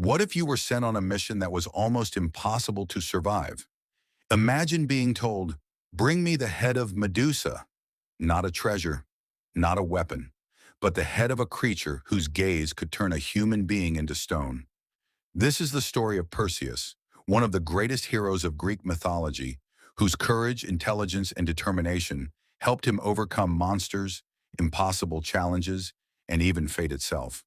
What if you were sent on a mission that was almost impossible to survive? Imagine being told, "Bring me the head of Medusa," not a treasure, not a weapon, but the head of a creature whose gaze could turn a human being into stone. This is the story of Perseus, one of the greatest heroes of Greek mythology, whose courage, intelligence, and determination helped him overcome monsters, impossible challenges, and even fate itself.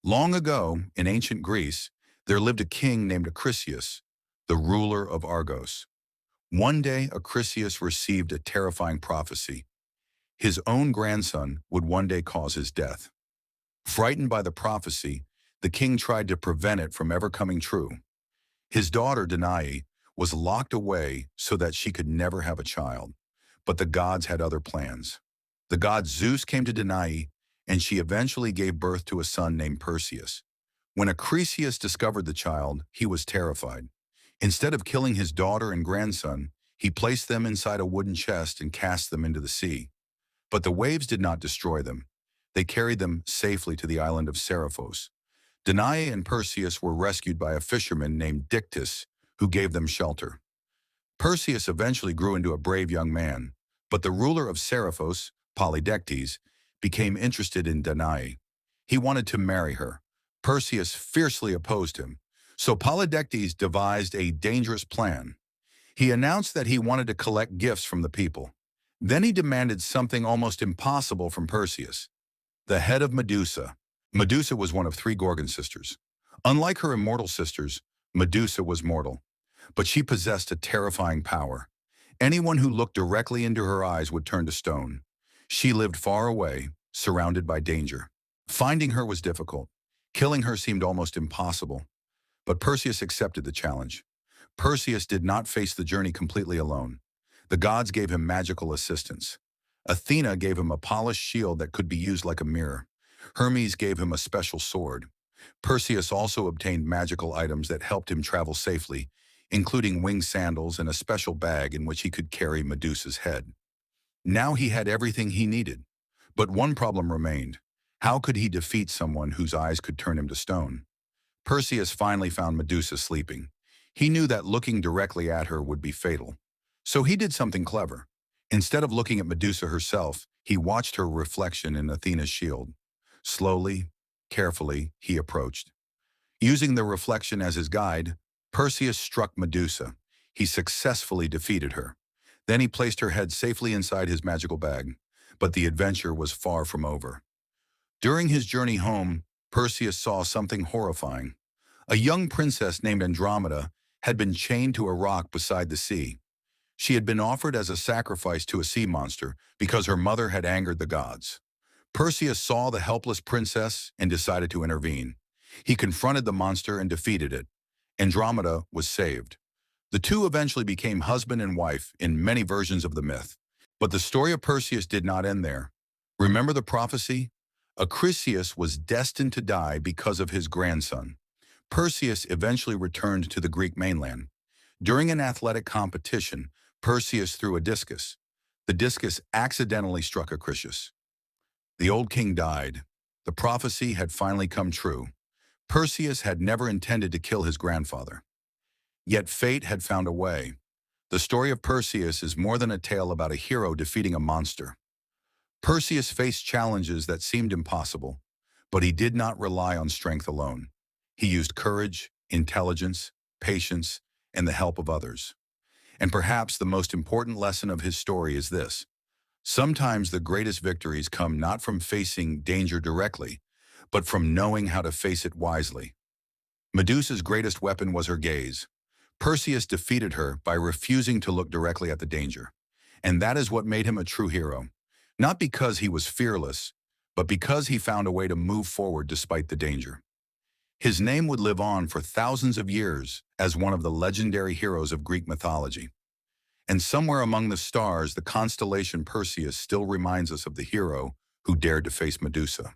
Long ago, in ancient Greece, there lived a king named Acrisius, the ruler of Argos. One day, Acrisius received a terrifying prophecy. His own grandson would one day cause his death. Frightened by the prophecy, the king tried to prevent it from ever coming true. His daughter, Danae, was locked away so that she could never have a child. But the gods had other plans. The god Zeus came to Danae, and she eventually gave birth to a son named Perseus. When Acrisius discovered the child, he was terrified. Instead of killing his daughter and grandson, he placed them inside a wooden chest and cast them into the sea. But the waves did not destroy them. They carried them safely to the island of Seriphos. Danae and Perseus were rescued by a fisherman named Dictys, who gave them shelter. Perseus eventually grew into a brave young man, but the ruler of Seriphos, Polydectes, became interested in Danae. He wanted to marry her. Perseus fiercely opposed him, so Polydectes devised a dangerous plan. He announced that he wanted to collect gifts from the people. Then he demanded something almost impossible from Perseus: the head of Medusa. Medusa was one of three Gorgon sisters. Unlike her immortal sisters, Medusa was mortal, but she possessed a terrifying power. Anyone who looked directly into her eyes would turn to stone. She lived far away, surrounded by danger. Finding her was difficult. Killing her seemed almost impossible. But Perseus accepted the challenge. Perseus did not face the journey completely alone. The gods gave him magical assistance. Athena gave him a polished shield that could be used like a mirror. Hermes gave him a special sword. Perseus also obtained magical items that helped him travel safely, including winged sandals and a special bag in which he could carry Medusa's head. Now he had everything he needed. But one problem remained. How could he defeat someone whose eyes could turn him to stone? Perseus finally found Medusa sleeping. He knew that looking directly at her would be fatal. So he did something clever. Instead of looking at Medusa herself, he watched her reflection in Athena's shield. Slowly, carefully, he approached. Using the reflection as his guide, Perseus struck Medusa. He successfully defeated her. Then he placed her head safely inside his magical bag. But the adventure was far from over. During his journey home, Perseus saw something horrifying. A young princess named Andromeda had been chained to a rock beside the sea. She had been offered as a sacrifice to a sea monster because her mother had angered the gods. Perseus saw the helpless princess and decided to intervene. He confronted the monster and defeated it. Andromeda was saved. The two eventually became husband and wife in many versions of the myth. But the story of Perseus did not end there. Remember the prophecy? Acrisius was destined to die because of his grandson. Perseus eventually returned to the Greek mainland. During an athletic competition, Perseus threw a discus. The discus accidentally struck Acrisius. The old king died. The prophecy had finally come true. Perseus had never intended to kill his grandfather. Yet fate had found a way. The story of Perseus is more than a tale about a hero defeating a monster. Perseus faced challenges that seemed impossible, but he did not rely on strength alone. He used courage, intelligence, patience, and the help of others. And perhaps the most important lesson of his story is this: sometimes the greatest victories come not from facing danger directly, but from knowing how to face it wisely. Medusa's greatest weapon was her gaze. Perseus defeated her by refusing to look directly at the danger. And that is what made him a true hero. Not because he was fearless, but because he found a way to move forward despite the danger. His name would live on for thousands of years as one of the legendary heroes of Greek mythology. And somewhere among the stars, the constellation Perseus still reminds us of the hero who dared to face Medusa.